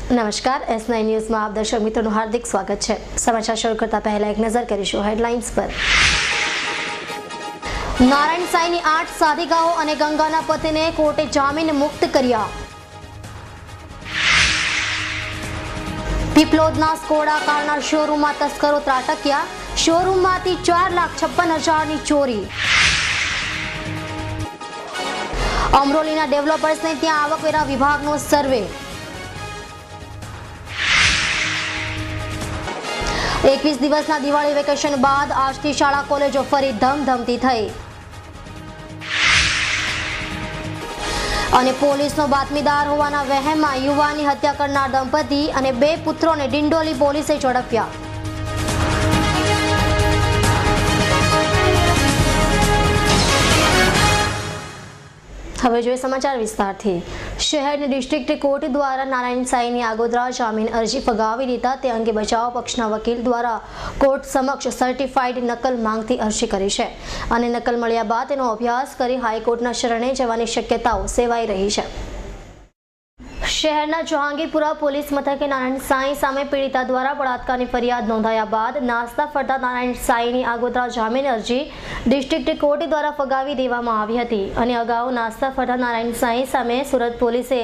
નમસ્કાર S9 ન્યૂઝમાં આપ દર્શક મિત્રોનું હાર્દિક સ્વાગત છે। સમાચાર શરૂ કરતા પહેલા એક નજર કરીશું હેડલાઇન્સ પર। નારાયણ સાંઈની 8 સાધિકાઓ અને ગંગાના પતિને કોર્ટે જામીન મુક્ત કર્યા। પીપલોદના સ્કોડા કારના શોરૂમમાં તસ્કરો ત્રાટક્યા। શોરૂમમાંથી 4,56,000ની ચોરી। અમરોલીના ડેવલપર્સને ત્યાં આવકવેરા વિભાગનો સર્વે। 21 દિવસના દિવાળી વેકેશન બાદ આજથી શાળા કોલેજો ફરી ધમધમતી થઈ। અને પોલીસનો બાતમીદાર હોવાના વહેમમાં યુવાનની હત્યા કરનાર દંપતી અને 2 પુત્રોને ડિંડોલી પોલીસે ઝડપ્યા। હવે જોઈએ સમાચાર વિસ્તારથી। શહેરની ડિસ્ટ્રિક્ટ કોર્ટ દ્વારા નારાયણ સાંઈની આગોતરા જામીન અરજી ફગાવી દીધા તે અંગે બચાવ પક્ષના વકીલ દ્વારા કોર્ટ સમક્ષ સર્ટિફાઈડ નકલ માંગતી અરજી કરી છે અને નકલ મળ્યા બાદ તેનો અભ્યાસ કરી હાઈકોર્ટના શરણે જવાની શક્યતાઓ સેવાઈ રહી છે। શહેરના જહાંગીરપુરા પોલીસ મથકે નારાયણ સાંઈ સામે પીડિતા દ્વારા બળાત્કારની ફરિયાદ નોંધાયા બાદ નાસ્તા ફરતા નારાયણ સાંઈની આગોતરા જામીન અરજી ડિસ્ટ્રિક્ટ કોર્ટ દ્વારા ફગાવી દેવામાં આવી હતી અને અગાઉ નાસ્તા ફરતા નારાયણ સાંઈ સામે સુરત પોલીસે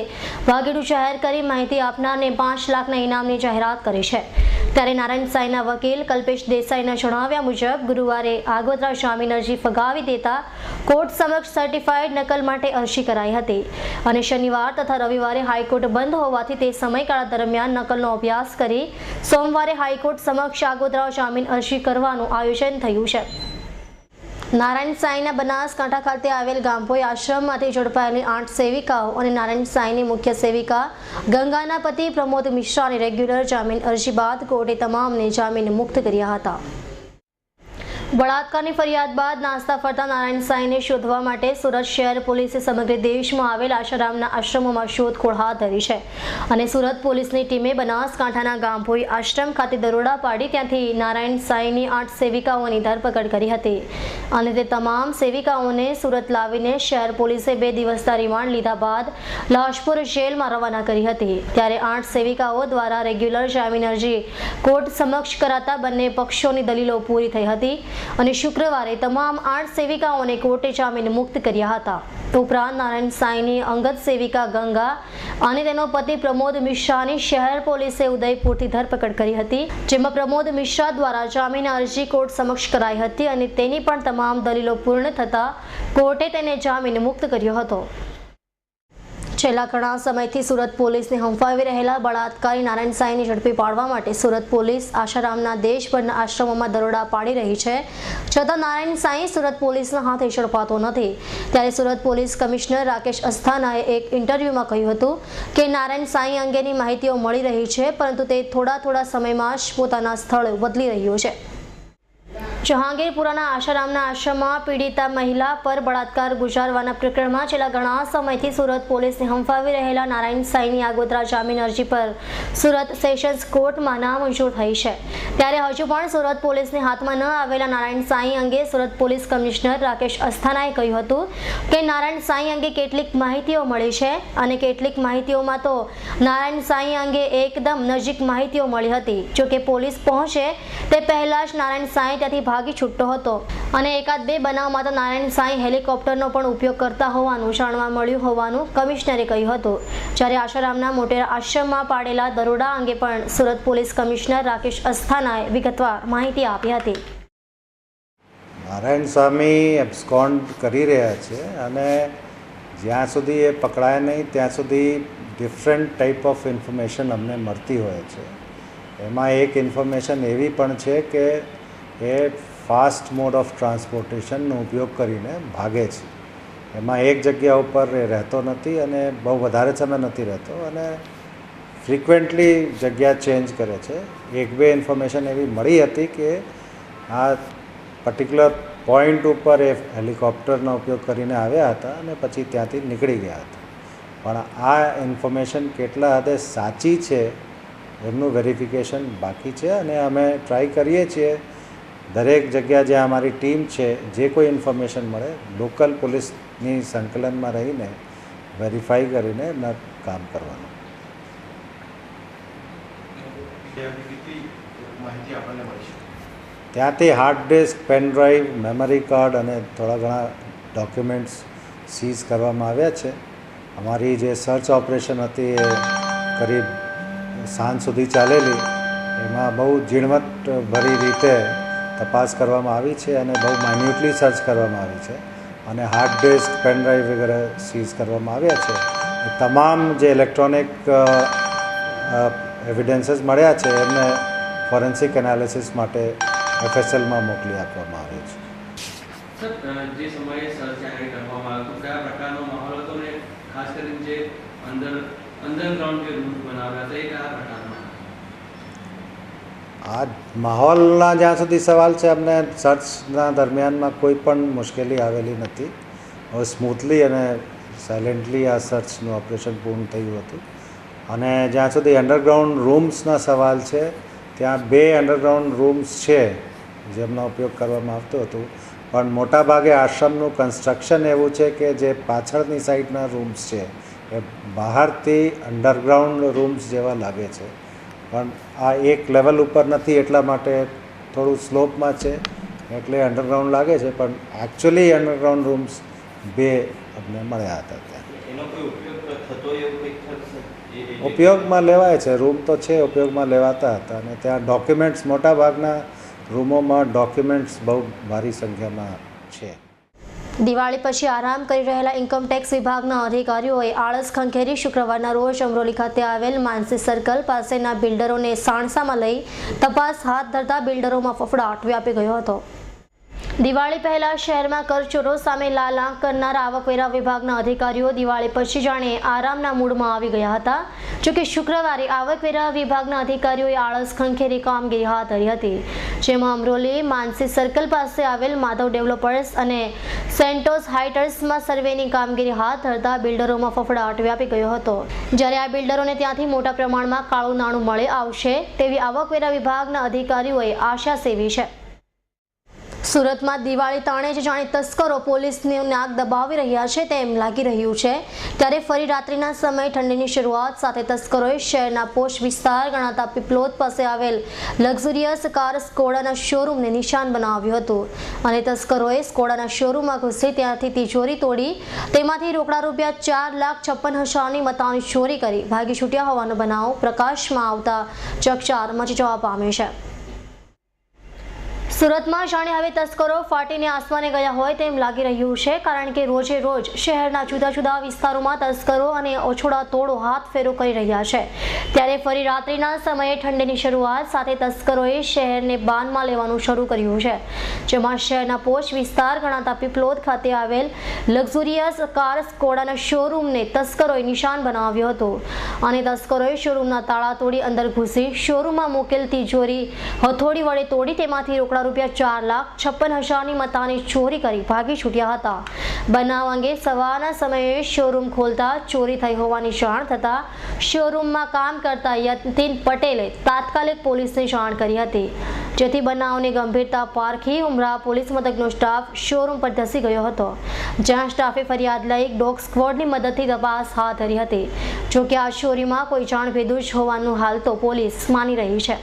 ભાગેડું જાહેર કરી માહિતી આપનારને 5 લાખના ઇનામની જાહેરાત કરી છે। ત્યારે નારાયણ સાંઈના વકીલ કલ્પેશ દેસાઈના જણાવ્યા મુજબ ગુરુવારે આગોતરા જામીન અરજી ફગાવી દેતા કોર્ટ સમક્ષ સર્ટિફાઈડ નકલ માટે અરજી કરાઈ હતી અને શનિવાર તથા રવિવારે હાઈકોર્ટ બંધ હોવાથી તે સમયગાળા દરમિયાન નકલનો અભ્યાસ કરી સોમવારે હાઈકોર્ટ સમક્ષ આગોતરા જામીન અરજી કરવાનું આયોજન થયું છે। નારાયણ સાંઈના બનાસકાંઠા ખાતે આવેલ ગામપોઈ આશ્રમમાંથી ઝડપાયેલી 8 સેવિકાઓ અને નારાયણ સાંઈની મુખ્ય સેવિકા ગંગાના પતિ પ્રમોદ મિશ્રાની રેગ્યુલર જામીન અરજી બાદ કોર્ટે તમામને જામીન મુક્ત કર્યા હતા। બળાત્કારની ફરિયાદ બાદ નાસ્તા ફરતા નારાયણ સાંઈને શોધવા માટે સુરત શહેર પોલીસે સમગ્ર દેશમાં આવેલ આશારામના આશ્રમોમાં શોધખોળ હાથ ધરી છે અને સુરત પોલીસની ટીમે બનાસકાંઠાના ગામભોઈ આશ્રમ ખાતે દરોડા પાડી ત્યાંથી નારાયણ સાંઈની 8 સેવિકાઓની ધરપકડ કરી હતી અને તે તમામ સેવિકાઓને સુરત લાવીને શહેર પોલીસે 2 દિવસના રિમાન્ડ લીધા બાદ લાજપુર જેલમાં રવાના કરી હતી। ત્યારે 8 સેવિકાઓ દ્વારા રેગ્યુલર જામીન અરજી કોર્ટ સમક્ષ કરાતા બંને પક્ષોની દલીલો પૂરી થઈ હતી અને શુક્રવારે તમામ 8 સેવિકાઓને કોર્ટે જામીન મુક્ત કર્યા હતા। ઉપરાંત નારાયણ સાંઈની અંગત સેવિકા ગંગા અને તેનો પતિ પ્રમોદ મિશ્રાની શહેર પોલીસે ઉદયપુરથી ધરપકડ કરી હતી જેમાં પ્રમોદ મિશ્રા દ્વારા જામીન અરજી કોર્ટ સમક્ષ કરાઈ હતી અને તેની પણ તમામ દલીલો પૂર્ણ થતા કોર્ટે તેને જામીન મુક્ત કર્યો હતો। છેલ્લા ઘણા સમયથી સુરત પોલીસને હંફાવી રહેલા બળાત્કારી નારાયણ સાંઈને ઝડપી પાડવા માટે સુરત પોલીસ આશારામના દેશભરના આશ્રમોમાં દરોડા પાડી રહી છે છતાં નારાયણ સાંઈ સુરત પોલીસના હાથે ઝડપાતો નથી। ત્યારે સુરત પોલીસ કમિશનર રાકેશ અસ્થાનાએ એક ઇન્ટરવ્યુમાં કહ્યું હતું કે નારાયણ સાંઈ અંગેની માહિતીઓ મળી રહી છે પરંતુ તે થોડા સમયમાં જ પોતાના સ્થળ બદલી રહ્યો છે। જહાંગીરપુરાના આશારામના આશ્રમમાં પીડિતા મહિલા પર બળાત્કાર ગુજારવાના પ્રકરણમાં છેલ્લા ઘણા સમયથી સુરત પોલીસને હંફાવી રહેલા નારાયણ સાંઈની આગોતરા જામીન અરજી પર સુરત સેશન્સ કોર્ટમાં નામંજૂર થઈ છે। ત્યારે હજુ પણ સુરત પોલીસને હાથમાં ન આવેલા નારાયણ સાંઈ અંગે સુરત પોલીસ કમિશનર રાકેશ અસ્થાનાએ કહ્યું હતું કે નારાયણ સાંઈ અંગે કેટલીક માહિતીઓ મળી છે અને કેટલીક માહિતીઓમાં તો નારાયણ સાંઈ અંગે એકદમ નજીક માહિતીઓ મળી હતી। જોકે પોલીસ પહોંચે તે પહેલા જ નારાયણ સાંઈ ત્યાંથી ભાગી છૂટતો હતો અને એકાદ 2 બનાવમાં તો નારાયણ સાંઈ હેલિકોપ્ટરનો પણ ઉપયોગ કરતા હોવાનું જાણવા મળ્યું હોવાનું કમિશનરે કહ્યું હતું। જ્યારે આશારામના મોટેરા આશ્રમમાં પાડેલા દરોડા અંગે પણ સુરત પોલીસ કમિશનર રાકેશ અસ્થાનાએ વિગતવાર માહિતી આપી હતી। નારાયણ સ્વામી એબ્સ્કોન્ડ કરી રહ્યા છે અને જ્યાં સુધી એ પકડાય નહીં ત્યાં સુધી ડિફરન્ટ ટાઈપ ઓફ ઇન્ફોર્મેશન અમને મળતી હોય છે। એમાં એક ઇન્ફોર્મેશન એવી પણ છે કે એ ફાસ્ટ મોડ ઓફ ટ્રાન્સપોર્ટેશનનો ઉપયોગ કરીને ભાગે છે। એમાં એક જગ્યા ઉપર એ રહેતો નથી અને બહુ વધારે સમય નથી રહેતો અને ફ્રિકવન્ટલી જગ્યા ચેન્જ કરે છે। 1-2 ઇન્ફોર્મેશન એવી મળી હતી કે આ પર્ટિક્યુલર પોઈન્ટ ઉપર એ હેલિકોપ્ટરનો ઉપયોગ કરીને આવ્યા હતા અને પછી ત્યાંથી નીકળી ગયા હતા પણ આ ઇન્ફોર્મેશન કેટલા હદે સાચી છે એમનું વેરિફિકેશન બાકી છે અને અમે ટ્રાય કરીએ છીએ દરેક જગ્યા જ્યાં અમારી ટીમ છે જે કોઈ ઇન્ફોર્મેશન મળે લોકલ પોલીસની સંકલનમાં રહીને વેરીફાઈ કરીને એમના કામ કરવાનું। કેટલી માહિતી આપણને મળી છે? ત્યાંથી hard disk, pen drive, memory card અને થોડા ઘણા ડોક્યુમેન્ટ્સ સીઝ કરવામાં આવ્યા છે. અમારી જે સર્ચ ઓપરેશન હતી એ કરીબ સાંજ સુધી ચાલેલી. એમાં બહુ ઝીણવટભરી રીતે તપાસ કરવામાં આવી છે અને બહુ માઇન્યુટલી સર્ચ કરવામાં આવી છે અને હાર્ડ ડિસ્ક, પેન ડ્રાઈવ વગેરે સીઝ કરવામાં આવ્યા છે. એ તમામ જે ઇલેક્ટ્રોનિક એવિડન્સીસ મળ્યા છે એમને ફોરેન્સિક એનાલિસિસ માટે FSLમાં મોકલી આપવામાં આવે છે. સર, જે સમયે સર્ચ કરવામાં આવ્યું કયા પ્રકારનો માહોલ હતો ને ખાસ કરીને જે અંડરગ્રાઉન્ડ જે રૂટ બનાવ્યા હતા એ કયા પ્રકારના? આ માહોલના જ્યાં સુધી સવાલ છે, અમને સર્ચના દરમિયાનમાં કોઈ પણ મુશ્કેલી આવેલી નથી. હવે સ્મૂથલી અને સાયલેન્ટલી આ સર્ચનું ઓપરેશન પૂર્ણ થયું હતું. અને જ્યાં સુધી અંડરગ્રાઉન્ડ રૂમ્સના સવાલ છે, ત્યાં 2 અંડરગ્રાઉન્ડ રૂમ્સ છે જેમનો ઉપયોગ કરવામાં આવતો હતો. પણ મોટાભાગે આશ્રમનું કન્સ્ટ્રક્શન એવું છે કે જે પાછળની સાઈડના રૂમ્સ છે એ બહારથી અંડરગ્રાઉન્ડ રૂમ્સ જેવા લાગે છે. પણ આ એક લેવલ ઉપર નથી એટલા માટે થોડું સ્લોપમાં છે એટલે અંડરગ્રાઉન્ડ લાગે છે. પણ એકચ્યુઅલી અંડરગ્રાઉન્ડ રૂમ્સ 2 અમને મળ્યા હતા ત્યાં. એનો કોઈ ઉપયોગ થતો એવું કંઈક થશે? ઉપયોગમાં લેવાય છે, રૂમ તો છે, ઉપયોગમાં લેવાતા હતા. અને ત્યાં ડોક્યુમેન્ટ્સ, મોટાભાગના રૂમોમાં ડોક્યુમેન્ટ્સ બહુ ભારી સંખ્યામાં છે. દિવાળી પછી આરામ કરી રહેલા ઇન્કમટેક્સ વિભાગના અધિકારીઓએ આળસ ખંખેરી શુક્રવારના રોજ અમરોલી ખાતે આવેલ માનસી સર્કલ પાસેના બિલ્ડરોને સાણસામાં લઈ તપાસ હાથ ધરતા બિલ્ડરોમાં ફફડાટ વ્યાપી ગયો હતો. દિવાળી પહેલા શહેરમાં કરચોરો સામે લાલ આંખ કરનાર આવકવેરા વિભાગના અધિકારીઓ દિવાળી પછી જાણે આરામના મૂડમાં આવી ગયા હતા. જોકે શુક્રવારે આવકવેરા વિભાગના અધિકારીઓએ આળસ ખંખેરી કામગીરી હાથ ધરી હતી, જેમાં અમરોલી માનસી સર્કલ પાસે આવેલ માધવ ડેવલપર્સ અને સેન્ટોસ હાઇટર્સમાં સર્વેની કામગીરી હાથ ધરતા બિલ્ડરોમાં ફફડાટ વ્યાપી ગયો હતો. જ્યારે આ બિલ્ડરોને ત્યાંથી મોટા પ્રમાણમાં કાળું નાણું મળી આવશે તેવી આવકવેરા વિભાગના અધિકારીઓએ આશા સેવી છે. સુરતમાં દિવાળી તાણે જ જાણે તસ્કરો પોલીસની નાક દબાવી રહ્યા છે તેમ લાગી રહ્યું છે. ત્યારે ફરી રાત્રિના સમયે ઠંડીની શરૂઆત સાથે તસ્કરોએ શહેરના પોશ વિસ્તાર ગણાતા પીપલોદ પાસે આવેલ લક્ઝુરિયસ કાર સ્કોડાના શોરૂમને નિશાન બનાવ્યું હતું અને તસ્કરોએ સ્કોડાના શોરૂમમાં ઘૂસી ત્યાંથી તિજોરી તોડી તેમાંથી રોકડા રૂપિયા 4,56,000ની મતાની ચોરી કરી ભાગી છૂટ્યા હોવાનો બનાવ પ્રકાશમાં આવતા ચકચાર મચી જવા પામી છે. સુરતમાં જાણે હવે તસ્કરો ફાટીને આસમાને ગયા હોય તેમ લાગી રહ્યું છે, કારણ કે રોજે રોજ શહેરના જુદા જુદા વિસ્તારોમાં તસ્કરો અને ઓછોડા તોડો હાથ ફેરો કરી રહ્યા છે. ત્યારે ફરી રાત્રિના સમયે ઠંડીની શરૂઆત સાથે તસ્કરોએ શહેરને બાનમાં લેવાનું શરૂ કર્યું છે, જેમાં શહેરના પોશ વિસ્તાર ગણાતા પીપલોદ ખાતે આવેલ લક્ઝુરિયસ કાર સ્કોડાના શોરૂમને તસ્કરોએ નિશાન બનાવ્યો હતો અને તસ્કરોએ શોરૂમના તાળા તોડી અંદર ઘૂસી શોરૂમમાં મૂકેલ તિજોરી હથોડી વડે તોડી તેમાંથી રોકડા રૂપિયા 4,56,000ની મતાની ચોરી કરી ભાગી છૂટ્યા હતા. બનાવ અંગે સવારના સમયે શોરૂમ ખોલતા ચોરી થઈ હોવાની જાણ થતા શોરૂમમાં કામ કરતા યતિન પટેલે તાત્કાલિક પોલીસને જાણ કરી હતી, જેથી બનાવની ગંભીરતા પારખી ઉમરા પોલીસ મથકનો સ્ટાફ શોરૂમ પર ધસી ગયો હતો, જ્યાં સ્ટાફે ફરિયાદ લઈ ડોગ સ્ક્વોડની મદદથી તપાસ હાથ ધરી હતી. જોકે આ ચોરીમાં કોઈ જાણભેદુ જ હોવાનું હાલ તો પોલીસ માની રહી છે.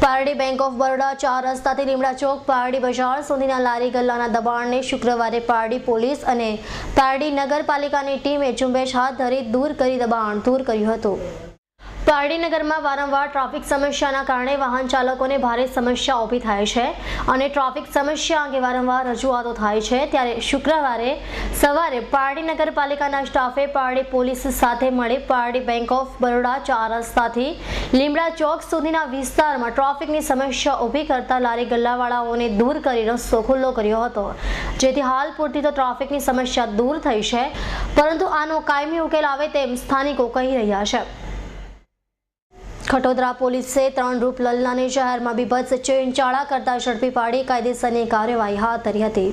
પારડી બેંક ઓફ બરોડા 4 રસ્તાથી લીમડા ચોક પારડી બજાર સુધીના લારી ગલ્લાના દબાણને શુક્રવારે પારડી પોલીસ અને પારડી નગરપાલિકાની ટીમે ઝુંબેશ હાથ ધરી દૂર કરી દબાણ દૂર કર્યું હતું. પારડી નગરમાં વારંવાર ટ્રાફિક સમસ્યાના કારણે વાહન ચાલકોને ભારે સમસ્યા ઊભી થાય છે અને ટ્રાફિક સમસ્યા અંગે વારંવાર રજૂઆતો થાય છે. ત્યારે શુક્રવારે સવારે પારડી નગરપાલિકાના સ્ટાફે પારડી પોલીસ સાથે મળી પારડી બેંક ઓફ બરોડા 4 રસ્તાથી લીમડા ચોક સુધીના વિસ્તારમાં ટ્રાફિકની સમસ્યા ઊભી કરતા લારી ગલ્લાવાળાઓને દૂર કરી રસ્તો ખુલ્લો કર્યો હતો, જેથી હાલ પૂરતી તો ટ્રાફિકની સમસ્યા દૂર થઈ છે, પરંતુ આનો કાયમી ઉકેલ આવે તેમ સ્થાનિકો કહી રહ્યા છે. ખટોદરા પોલીસે 3 રૂપલલ્લાને શહેરમાં બીભત્સ ચેનચાળા કરતા ઝડપી પાડી કાયદેસરની કાર્યવાહી હાથ ધરી હતી.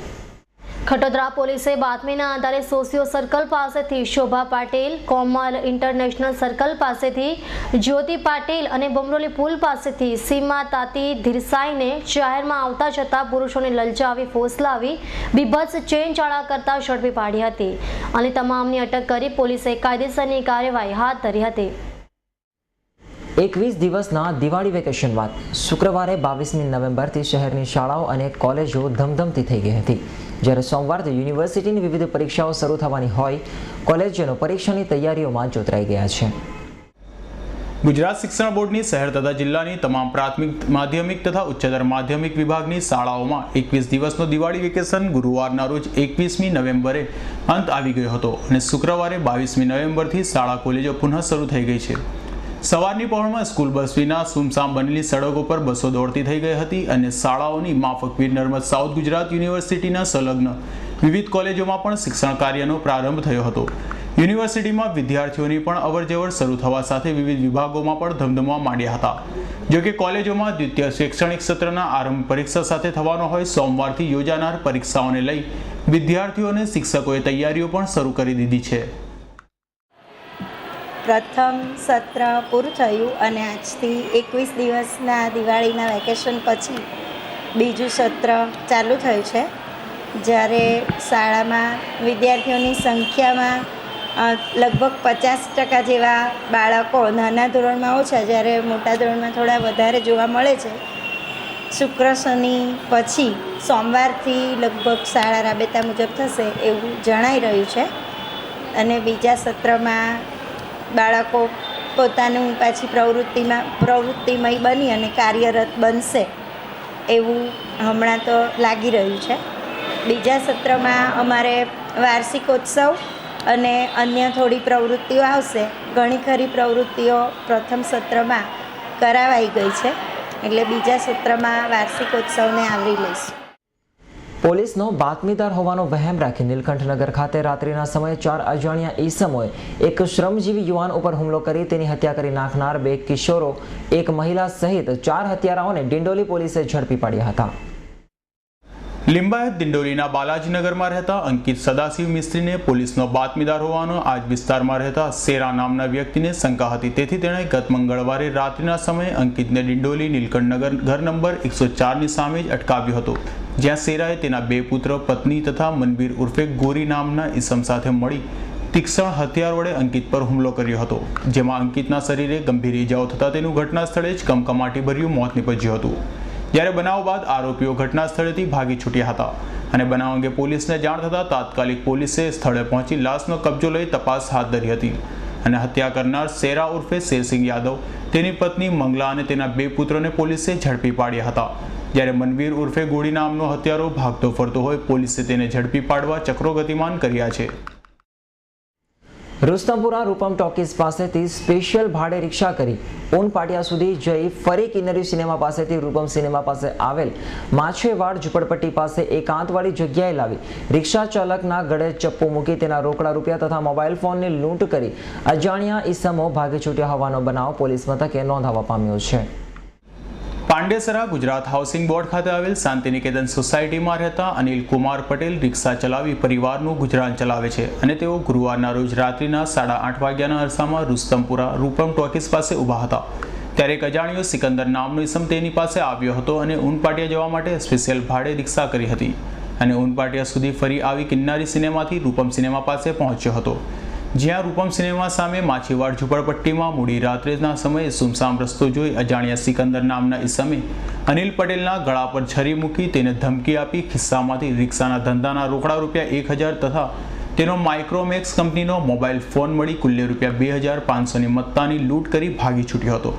ખટોદરા પોલીસે બાતમીના આધારે સોસિયો સર્કલ પાસેથી શોભા પાટીલ, કોમલ ઇન્ટરનેશનલ સર્કલ પાસેથી જ્યોતિ પાટીલ અને બમરોલી પુલ પાસેથી સીમા તાતી ધીરસાઈને જાહેરમાં આવતા જતા પુરુષોને લલચાવી ફોસલાવી બીભત્સ ચેનચાળા કરતા ઝડપી પાડી હતી અને તમામની અટક કરી પોલીસે કાયદેસરની કાર્યવાહી હાથ ધરી હતી. 21 દિવસના દિવાળી વેકેશન બાદ શુક્રવારે 22મી નવેમ્બરથી શહેરની શાળાઓ અને કોલેજો ધમધમતી થઈ ગઈ હતી, જ્યારે સોમવારથી યુનિવર્સિટીની વિવિધ પરીક્ષાઓ શરૂ થવાની હોય કોલેજોનો પરીક્ષાની તૈયારીઓમાં જોતરાઈ ગયા છે. ગુજરાત શિક્ષણ બોર્ડની શહેર તથા જિલ્લાની તમામ પ્રાથમિક, માધ્યમિક તથા ઉચ્ચતર માધ્યમિક વિભાગની શાળાઓમાં 21 દિવસનો દિવાળી વેકેશન ગુરુવારના રોજ 21મી નવેમ્બરે અંત આવી ગયો હતો અને શુક્રવારે 22મી નવેમ્બરથી શાળા કોલેજો પુનઃ શરૂ થઈ ગઈ છે. સવારની પહોરમાં સ્કૂલ બસ વિના સુમસામ બનેલી સડકો પર બસો દોડતી થઈ ગઈ હતી અને શાળાઓની માફક વીર નર્મદ સાઉથ ગુજરાત યુનિવર્સિટીના સંલગ્ન વિવિધ કોલેજોમાં પણ શિક્ષણ કાર્યનો પ્રારંભ થયો હતો. યુનિવર્સિટીમાં વિદ્યાર્થીઓની પણ અવરજવર શરૂ થવા સાથે વિવિધ વિભાગોમાં પણ ધમધમવા માંડ્યા હતા. જોકે કોલેજોમાં દ્વિતીય શૈક્ષણિક સત્રના આરંભ પરીક્ષા સાથે થવાનો હોય સોમવારથી યોજાનાર પરીક્ષાઓને લઈ વિદ્યાર્થીઓ અને શિક્ષકોએ તૈયારીઓ પણ શરૂ કરી દીધી છે. પ્રથમ સત્ર પૂરું થયું અને આજથી 21 દિવસના દિવાળીના વેકેશન પછી બીજું સત્ર ચાલુ થયું છે, જ્યારે શાળામાં વિદ્યાર્થીઓની સંખ્યામાં લગભગ 50% જેવા બાળકો નાના ધોરણમાં ઓછા, જ્યારે મોટા ધોરણમાં થોડા વધારે જોવા મળે છે. શુક્ર શનિ પછી સોમવારથી લગભગ શાળા રાબેતા મુજબ થશે એવું જણાઈ રહ્યું છે અને બીજા સત્રમાં બાળકો પોતાનું પાછી પ્રવૃત્તિમય બની અને કાર્યરત બનશે એવું હમણાં તો લાગી રહ્યું છે. બીજા સત્રમાં અમારે વાર્ષિકોત્સવ અને અન્ય થોડી પ્રવૃત્તિઓ આવશે. ઘણી ખરી પ્રવૃત્તિઓ પ્રથમ સત્રમાં કરાવાઈ ગઈ છે, એટલે બીજા સત્રમાં વાર્ષિકોત્સવને આવરી લઈશું. પોલીસનો બાતમીદાર હોવાનો વહેમ રાખી નીલકંઠનગર ખાતે રાત્રિના સમયે 4 અજાણ્યા ઈસમોએ એક શ્રમજીવી યુવાન ઉપર હુમલો કરી તેની હત્યા કરી નાખનાર 2 કિશોરો, એક મહિલા સહિત 4 હત્યારાઓને ડિંડોલી પોલીસે ઝડપી પાડ્યા હતા. લિંબાયત દિંડોલીના બાલાજીનગરમાં રહેતા અંકિત સદાશિવ મિસ્ત્રીને પોલીસનો બાતમીદાર હોવાનો આજ વિસ્તારમાં રહેતા સેરા નામના વ્યક્તિને શંકા હતી. તેથી તેણે ગત મંગળવારે રાત્રિના સમયે અંકિતને ડિંડોલી નીલકંઠનગર ઘર નંબર 104ની સામે જ અટકાવ્યો હતો, જ્યાં સેરાએ તેના 2 પુત્ર, પત્ની તથા મનવીર ઉર્ફે ગોરી નામના ઈસમ સાથે મળી તીક્ષ્ણ હથિયાર વડે અંકિત પર હુમલો કર્યો હતો, જેમાં અંકિતના શરીરે ગંભીર ઇજાઓ થતાં તેનું ઘટના સ્થળે જ કમકમાટીભર્યું મોત નીપજ્યું હતું. જ્યારે બનાવ બાદ આરોપીઓ ઘટના સ્થળેથી ભાગી છૂટ્યા હતા અને બનાવ અંગે પોલીસને જાણ થતાં તાત્કાલિક પોલીસે સ્થળે પહોંચી લાશનો કબજો લઈ તપાસ હાથ ધરી હતી અને હત્યા કરનાર સેરા ઉર્ફે શેરસિંહ યાદવ, તેની પત્ની મંગલા અને તેના 2 પુત્રોને પોલીસે ઝડપી પાડ્યા હતા. જ્યારે મનવીર ઉર્ફે ગોળી નામનો હત્યારો ભાગતો ફરતો હોય પોલીસે તેને ઝડપી પાડવા ચક્રો ગતિમાન કર્યા છે. રુસ્તમપુરા રૂપમ ટોકીઝ પાસેથી સ્પેશિયલ ભાડે રિક્ષા કરી ઊન પાટિયા સુધી જઈ ફરી કિન્નરી સિનેમા પાસેથી રૂપમ સિનેમા પાસે આવેલ માછેવાડ ઝુંપડપટ્ટી પાસે એકાંતવાળી જગ્યાએ લાવી રિક્ષા ચાલકના ગળે ચપ્પુ મૂકી તેના રોકડા રૂપિયા તથા મોબાઈલ ફોનની લૂંટ કરી અજાણ્યા ઈસમો ભાગી છૂટ્યા હોવાનો બનાવ પોલીસ મથકે નોંધાવા પામ્યો છે. પાંડેસરા ગુજરાત હાઉસિંગ બોર્ડ ખાતે આવેલ શાંતિનિકેતન સોસાયટીમાં રહેતા અનિલ કુમાર પટેલ રિક્ષા ચલાવી પરિવારનું ગુજરાન ચલાવે છે અને તેઓ ગુરુવારના રોજ રાત્રિના 8:30 વાગ્યાના અરસામાં રુસ્તમપુરા રૂપમ ટોકીઝ પાસે ઊભા હતા, ત્યારે એક અજાણ્યો સિકંદર નામનો ઈસમ તેની પાસે આવ્યો હતો અને ઊનપાટિયા જવા માટે સ્પેશિયલ ભાડે રિક્ષા કરી હતી અને ઊનપાટિયા સુધી ફરી આવી કિન્નારી સિનેમાથી રૂપમ સિનેમા પાસે પહોંચ્યો હતો, જ્યાં રૂપમ સિનેમા સામે માછીવાડ ઝુંપડપટ્ટીમાં મોડી રાત્રેના સમયે સુમસામ રસ્તો જોઈ અજાણ્યા સિકંદર નામના ઈસમે અનિલ પટેલના ગળા પર છરી મૂકી તેને ધમકી આપી ખિસ્સામાંથી રિક્ષાના ધંધાના રોકડા રૂપિયા 1000 તથા તેનો માઇક્રોમેક્સ કંપનીનો મોબાઈલ ફોન મળી કુલ્લે રૂપિયા 2500ની મત્તાની લૂંટ કરી ભાગી છૂટ્યો હતો.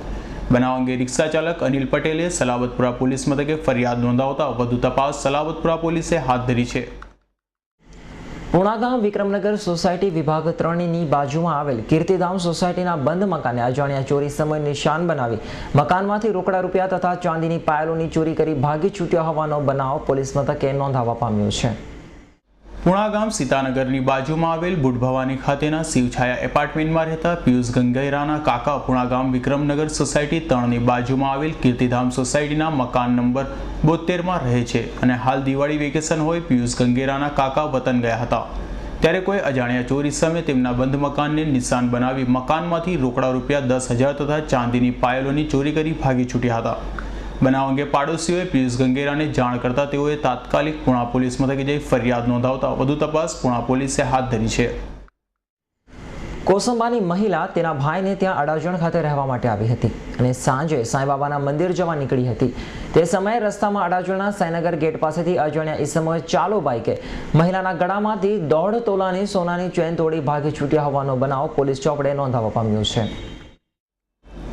બનાવ અંગે રિક્ષા ચાલક અનિલ પટેલે સલાબતપુરા પોલીસ મથકે ફરિયાદ નોંધાવતા વધુ તપાસ સલાબતપુરા પોલીસે હાથ ધરી છે. પુણાગામ વિક્રમનગર સોસાયટી વિભાગ 3ની બાજુમાં આવેલ કીર્તિધામ સોસાયટીના બંધ મકાને અજાણ્યા ચોરી સમય નિશાન બનાવી મકાનમાંથી રોકડા રૂપિયા તથા ચાંદીની પાયલોની ચોરી કરી ભાગી છૂટ્યા હોવાનો બનાવ પોલીસ મથકે નોંધાવા પામ્યો છે. પુણાગામ સીતાનગરની બાજુમાં આવેલ બુટ ભવાની ખાતેના શિવછાયા એપાર્ટમેન્ટમાં રહેતા પિયુષ ગંગૈરાના કાકા પુણાગામ વિક્રમનગર સોસાયટી 3ની બાજુમાં આવેલ કીર્તિધામ સોસાયટીના મકાન નંબર 72માં રહે છે અને હાલ દિવાળી વેકેશન હોય પિયુષ ગંગૈરાના કાકા વતન ગયા હતા, ત્યારે કોઈ અજાણ્યા ચોરી સામે તેમના બંધ મકાનને નિશાન બનાવી મકાનમાંથી રોકડા રૂપિયા 10,000 તથા ચાંદીની પાયલોની ચોરી કરી ભાગી છૂટ્યા હતા. બનાવ અંગે પાડોશીઓએ પિયુષ ગંગેરાને જાણ કરતા તેઓએ તાત્કાલિક પુણા પોલીસ મથકે જઈ ફરિયાદ નોંધાવતા વધુ તપાસ પુણા પોલીસે હાથ ધરી છે. કોસંબાની મહિલા તેના ભાઈને ત્યાં અડાજણ ખાતે રહેવા માટે આવી હતી અને સાંજે સાંઈબાબાના મંદિર જવા નીકળી હતી. તે સમયે રસ્તામાં અડાજણના સાઈનગર ગેટ પાસેથી અજાણ્યા ઈસમોએ ચાલુ બાઈકે મહિલાના ગળામાંથી 1.5 તોલાની સોનાની ચેન તોડી ભાગી છૂટ્યા હોવાનો બનાવ પોલીસ ચોપડે નોંધાવવા પામ્યો છે.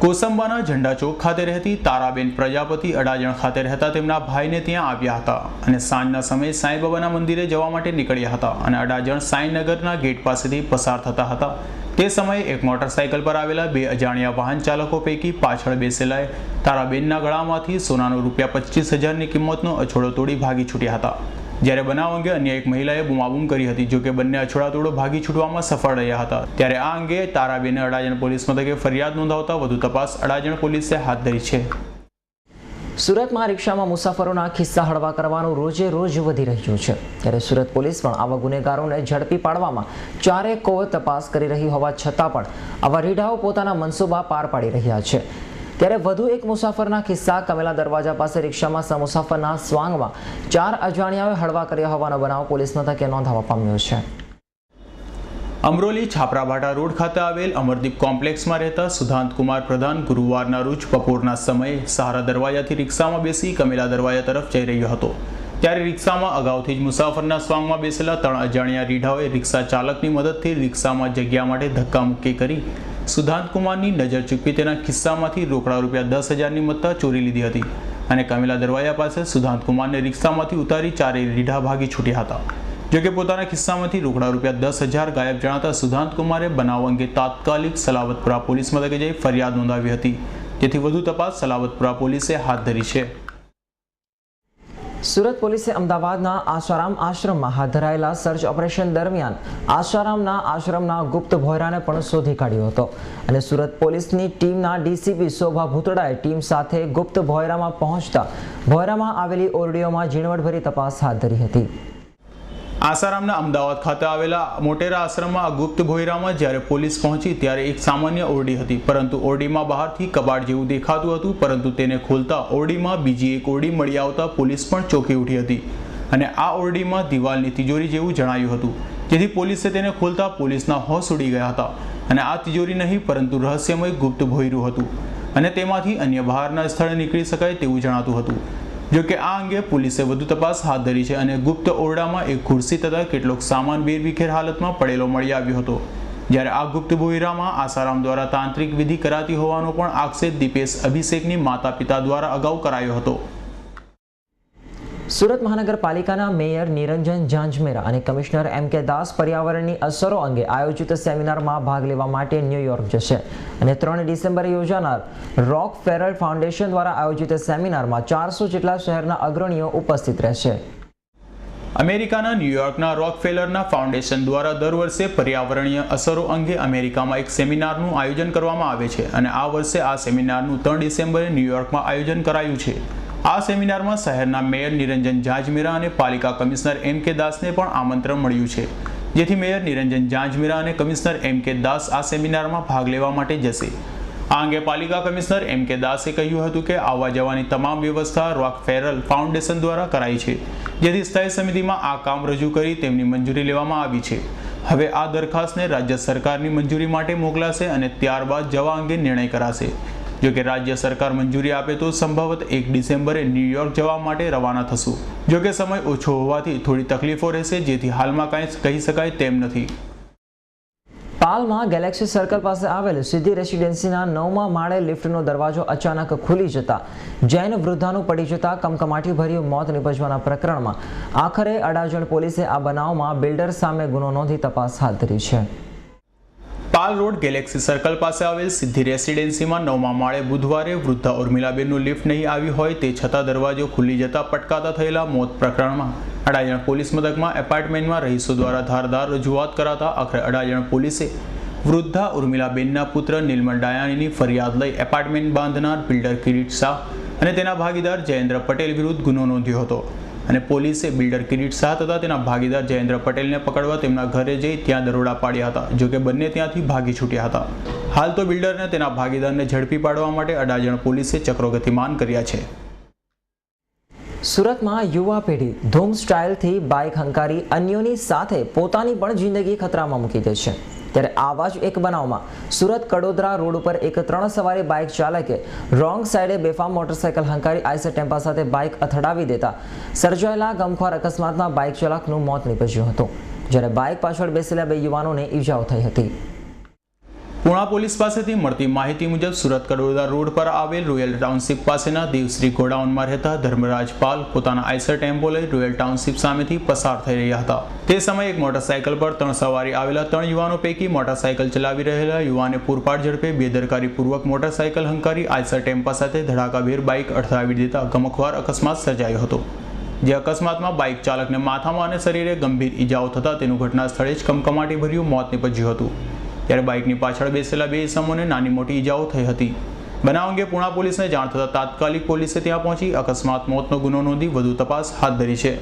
કોસંબાના ઝંડા ચોક ખાતે રહેતી તારાબેન પ્રજાપતિ અડાજણ ખાતે રહેતા તેમના ભાઈને ત્યાં આવ્યા હતા અને સાંજના સમયે સાંઈબાબાના મંદિરે જવા માટે નીકળ્યા હતા અને અડાજણ સાંઈનગરના ગેટ પાસેથી પસાર થતા હતા. તે સમયે એક મોટરસાઇકલ પર આવેલા 2 અજાણ્યા વાહન ચાલકો પૈકી પાછળ બેસેલાએ તારાબેનના ગળામાંથી સોનાનો ₹25,000ની કિંમતનો અછોડો તોડી ભાગી છૂટ્યા હતા. જ્યારે બનાવ અંગે અન્ય એક મહિલાએ બૂમાબૂમ કરી હતી. જોકે બંને અછોડાતોડો ભાગી છૂટવામાં સફળ રહ્યા હતા. ત્યારે આ અંગે તારાબેને અડાજણ પોલીસ મથકે ફરિયાદ નોંધાવતા વધુ તપાસ અડાજણ પોલીસે હાથ ધરી છે. સુરતમાં રિક્ષામાં મુસાફરોના ખિસ્સા હળવા કરવાનું રોજે રોજ વધી રહ્યું છે. ત્યારે સુરત પોલીસ પણ આવા ગુનેગારોને ઝડપી પાડવામાં ચારે કોર તપાસ કરી રહી હોવા છતાં પણ આવા રીઢાઓ પોતાના મનસૂબા પાર પાડી રહ્યા છે. ત્યારે વધુ એક મુસાફરના ખિસ્સા કમેલા દરવાજા પાસે રિક્ષામાં સમુસાફરના સ્વાંગમાં 4 અજાણ્યાઓએ હળવા કર્યા હોવાનો બનાવ પોલીસ મથકે નોંધાવવા પામ્યો છે. અમરોલી છાપરાભાટા રોડ ખાતે આવેલ અમરદીપ કોમ્પ્લેક્સમાં રહેતા સુધાંત કુમાર પ્રધાન ગુરુવારના રોજ બપોરના સમયે સહારા દરવાજાથી રિક્ષામાં બેસી કમેલા દરવાજા તરફ જઈ રહ્યો હતો. ત્યારે રિક્ષામાં અગાઉથી જ મુસાફરના સ્વાંગમાં બેસેલા 3 અજાણ્યા રીઢાઓએ રિક્ષા ચાલકની મદદથી રિક્ષામાં જગ્યા માટે ધક્કામુક્કી કરી સુધાંત કુમારની નજર ચૂકવી તેના ખિસ્સામાંથી રોકડા ₹10,000ની મત્તા ચોરી લીધી હતી અને કમેલા દરવાજા પાસે સુધાંત કુમારને રિક્ષામાંથી ઉતારી ચારેય રીઢા ભાગી છૂટ્યા હતા. જોકે પોતાના ખિસ્સામાંથી રોકડા ₹10,000 ગાયબ જણાતા સુધાંત કુમારે બનાવ અંગે તાત્કાલિક સલાવતપુરા પોલીસ મથકે જઈ ફરિયાદ નોંધાવી હતી. જેથી વધુ તપાસ સલાવતપુરા પોલીસે હાથ ધરી છે. સુરત પોલીસે અમદાવાદના આશારામ આશ્રમમાં હાથ ધરાયેલા સર્ચ ઓપરેશન દરમિયાન આશ્રમના ગુપ્ત ભોયરાને પણ શોધી કાઢ્યો હતો અને સુરત પોલીસની ટીમના ડીસીપી શોભા ભૂતડાએ ટીમ સાથે ગુપ્ત ભોયરામાં પહોંચતા ભોયરામાં આવેલી ઓરડીઓમાં ઝીણવટભરી તપાસ હાથ ધરી હતી. આસારામના અમદાવાદ ખાતે આવેલા મોટેરા આશ્રમમાં ગુપ્ત ભોયરામાં જ્યારે પોલીસ પહોંચી ત્યારે એક સામાન્ય ઓરડી હતી, પરંતુ ઓરડીમાં બહારથી કબાટ જેવું દેખાતું હતું, પરંતુ તેને ખોલતા ઓરડીમાં બીજી એક ઓરડી મળી આવતા પોલીસ પણ ચોંકી ઉઠી હતી અને આ ઓરડીમાં દિવાલની તિજોરી જેવું જણાયું હતું. જેથી પોલીસે તેને ખોલતા પોલીસના હોશ ઉડી ગયા હતા અને આ તિજોરી નહીં પરંતુ રહસ્યમય ગુપ્ત ભોયરું હતું અને તેમાંથી અન્ય બહારના સ્થળે નીકળી શકાય તેવું જણાતું હતું. જોકે આ અંગે પોલીસે વધુ તપાસ હાથ ધરી છે અને ગુપ્ત ઓરડામાં એક ખુરશી તથા કેટલોક સામાન વેરવિખેર હાલતમાં પડેલો મળી આવ્યો હતો. જ્યારે આ ગુપ્ત ભોયરામાં આસારામ દ્વારા તાંત્રિક વિધિ કરાતી હોવાનો પણ આક્ષેપ દીપેશ અભિષેકની માતા પિતા દ્વારા અગાઉ કરાયો હતો. સુરત મહાનગરપાલિકાના મેયર નિરંજન ઝાંઝમેરા અને કમિશનર M.K. દાસ પર્યાવરણની અસરો અંગે આયોજિત સેમિનારમાં ભાગ લેવા માટે ન્યૂયોર્ક જશે અને 3 ડિસેમ્બરે યોજાનાર રોક ફેરલ ફાઉન્ડેશન દ્વારા આયોજિત સેમિનારમાં 400 જેટલા શહેરના અગ્રણીઓ ઉપસ્થિત રહેશે. અમેરિકાના ન્યૂયોર્કના રોકફેલરના ફાઉન્ડેશન દ્વારા દર વર્ષે પર્યાવરણીય અસરો અંગે અમેરિકામાં એક સેમિનારનું આયોજન કરવામાં આવે છે અને આ વર્ષે આ સેમિનારનું 3 ડિસેમ્બરે ન્યૂયોર્કમાં આયોજન કરાયું છે. આ સેમિનારમાં શહેરના મેયર નિરંજન ઝાંઝમેરા અને પાલિકા કમિશનર M.K. દાસને પણ આમંત્રણ મળ્યું છે, જેથી મેયર નિરંજન ઝાંઝમેરા અને કમિશનર M.K. દાસ આ સેમિનારમાં ભાગ લેવા માટે જશે. આ અંગે પાલિકા કમિશનર M.K. દાસે કહ્યું હતું કે આવવા જવાની તમામ વ્યવસ્થા રોક ફેરલ ફાઉન્ડેશન દ્વારા કરાઈ છે, જેથી સ્થાયી સમિતિમાં આ કામ રજૂ કરી તેમની મંજૂરી લેવામાં આવી છે. હવે આ દરખાસ્તને રાજ્ય સરકારની મંજૂરી માટે મોકલાશે અને ત્યારબાદ જવા અંગે નિર્ણય કરાશે. જોકે રાજ્ય સરકાર મંજૂરી આપે તો સંભવત 1 ડિસેમ્બરે ન્યૂયોર્ક જવા માટે રવાના થશું. જોકે સમય ઓછો હોવાથી થોડી તકલીફો રહેશે, જેથી હાલમાં કાંઈ કહી શકાય તેમ નથી. પાલમાં ગેલેક્સી સર્કલ પાસે આવેલ સિદ્ધિ રેસિડેન્સીના 9મા માળે લિફ્ટનો દરવાજો અચાનક ખુલી જતા જૈન વૃદ્ધાનું પડી જતા કમકમાટીભર્યું મોત નિપજવાના પ્રકરણમાં આખરે અડાજણ પોલીસે આ બનાવમાં બિલ્ડર સામે ગુનો નોંધી તપાસ હાથ ધરી છે. પાલ રોડ ગેલેક્સી સર્કલ પાસે આવેલ સિદ્ધિ રેસિડેન્સીમાં 9મા માળે બુધવારે વૃદ્ધા ઉર્મિલાબેનનું લિફ્ટ નહીં આવ્યું હોય તે છતાં દરવાજો ખુલી જતા પટકાતા થયેલા મોત પ્રકરણમાં અડાજણ પોલીસ મથકમાં એપાર્ટમેન્ટમાં રહીશો દ્વારા ધારદાર રજૂઆત કરાતા આખરે અડાજણ પોલીસે વૃદ્ધા ઉર્મિલાબેનના પુત્ર નિર્મલ ડાયાણીની ફરિયાદ લઈ એપાર્ટમેન્ટ બાંધનાર બિલ્ડર કિરીટ શાહ અને તેના ભાગીદાર જયેન્દ્ર પટેલ વિરુદ્ધ ગુનો નોંધ્યો હતો અને પોલીસે બિલ્ડર કિરીટ શાહ તથા તેના ભાગીદાર જયેન્દ્ર પટેલને પકડવા તેમના ઘરે જઈ ત્યાં દરોડા પાડ્યા હતા. જોકે બંને ત્યાંથી ભાગી છૂટ્યા હતા. હાલ તો બિલ્ડરને તેના ભાગીદારને ઝડપી પાડવા માટે અડાજણ પોલીસે ચક્રો ગતિમાન કર્યા છે. સુરતમાં યુવા પેઢી ધૂમ સ્ટાઇલથી બાઇક હંકારી અન્યોની સાથે પોતાની પણ જિંદગી ખતરામાં મૂકી દે છે. ત્યારે આવા જ એક બનાવમાં સુરત કડોદરા રોડ ઉપર એક 3 સવારી બાઇક ચાલકે રોંગ સાઈડે બેફામ મોટરસાઇકલ હંકારી આઈસર ટેમ્પા સાથે બાઇક અથડાવી દેતા સર્જાયેલા ગમખ્વાર અકસ્માતમાં બાઇક ચાલકનું મોત નીપજ્યું હતું, જ્યારે બાઇક પાછળ બેસેલા 2 યુવાનોને ઈજાઓ થઈ હતી. પુણા પોલીસ પાસેથી મળતી માહિતી મુજબ સુરત કડોદરા રોડ પર આવેલ રોયલ ટાઉનશીપ પાસેના દેવશ્રી ગોડાઉનમાં રહેતા ધર્મરાજ પાલ પોતાના આઈસર ટેમ્પો લઈ રોયલ ટાઉનશીપ સામેથી પસાર થઈ રહ્યા હતા. તે સમયે એક મોટરસાઇકલ પર 3 સવારી આવેલા 3 યુવાનો પૈકી મોટરસાઇકલ ચલાવી રહેલા યુવાને પૂરપાટ ઝડપે બેદરકારીપૂર્વક મોટરસાઇકલ હંકારી આઈસર ટેમ્પા સાથે ધડાકાભેર બાઇક અથડાવી દેતા ગમખ્વાર અકસ્માત સર્જાયો હતો. જે અકસ્માતમાં બાઇક ચાલકને માથામાં અને શરીરે ગંભીર ઈજાઓ થતા તેનું ઘટના સ્થળે જ કમકમાટીભર્યું મોત નીપજ્યું હતું. ત્યારે બાઇકની પાછળ બેસેલા 2 ઇસમોને નાની મોટી ઈજાઓ થઈ હતી. બનાવ અંગે પુણા પોલીસને જાણ થતાં તાત્કાલિક પોલીસે ત્યાં પહોંચી અકસ્માત મોતનો ગુનો નોંધી વધુ તપાસ હાથ ધરી છે.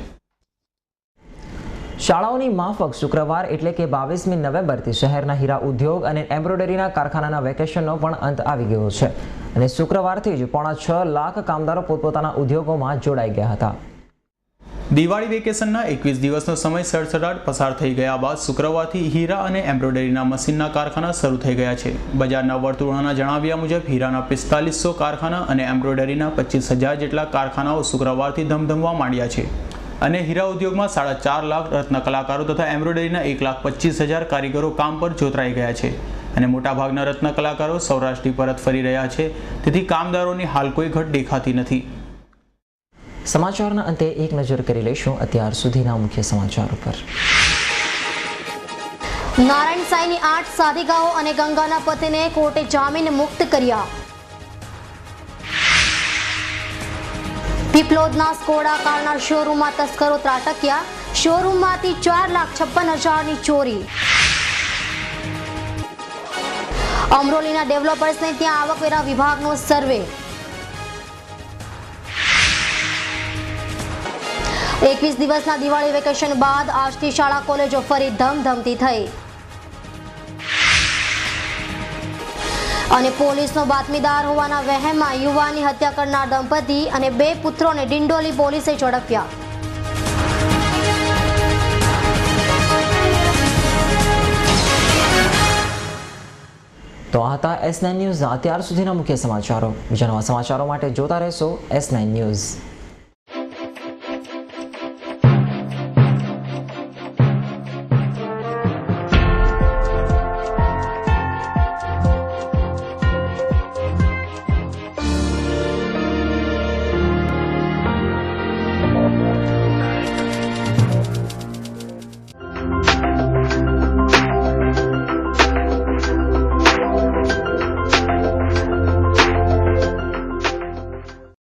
શાળાઓની માફક શુક્રવાર એટલે કે 22મી નવેમ્બરથી શહેરના હીરા ઉદ્યોગ અને એમ્બ્રોઇડરીના કારખાનાના વેકેશનનો પણ અંત આવી ગયો છે અને શુક્રવારથી જ 6.5 લાખ કામદારો પોતપોતાના ઉદ્યોગોમાં જોડાઈ ગયા હતા. દિવાળી વેકેશનના 21 દિવસનો સમય સડસડાટ પસાર થઈ ગયા બાદ શુક્રવારથી હીરા અને એમ્બ્રોઇડરીના મશીનના કારખાના શરૂ થઈ ગયા છે. બજારના વર્તુળોના જણાવ્યા મુજબ હીરાના 4500 કારખાના અને એમ્બ્રોઇડરીના 25,000 જેટલા કારખાનાઓ શુક્રવારથી ધમધમવા માંડ્યા છે અને હીરા ઉદ્યોગમાં 4.5 લાખ રત્ન કલાકારો તથા એમ્બ્રોઇડરીના 1,25,000 કારીગરો કામ પર જોતરાઈ ગયા છે અને મોટાભાગના રત્ન કલાકારો સૌરાષ્ટ્રથી પરત ફરી રહ્યા છે, તેથી કામદારોની હાલ કોઈ ઘટ દેખાતી નથી. સમાચારના અંતે એક નજર કરી લઈશું અત્યાર સુધીના મુખ્ય સમાચારો પર. નારાયણ સાંઈની 8 સાધિકાઓ અને ગંગાના પતિને કોર્ટે જામીન મુક્ત કર્યા. પીપલોદના સ્કોડા કારના શોરૂમમાં તસ્કરો ત્રાટક્યા. શોરૂમમાંથી 4,56,000ની ચોરી. અમરોલીના ડેવલપર્સને ત્યાં આવકવેરા વિભાગનો સર્વે. 21 દિવસના દિવાળી વેકેશન બાદ આજથી શાળા કોલેજો ફરી ધમધમતી થઈ. અને પોલીસનો બાતમીદાર હોવાના વહેમમાં યુવાનની હત્યા કરનાર દંપતી અને 2 પુત્રોને ડિંડોલી પોલીસે ઝડપ્યા. તો આ હતા S9 ન્યૂઝ અત્યાર સુધીના મુખ્ય સમાચારો. બીજા નવા સમાચારો માટે જોતા રહેશો S9 ન્યૂઝ.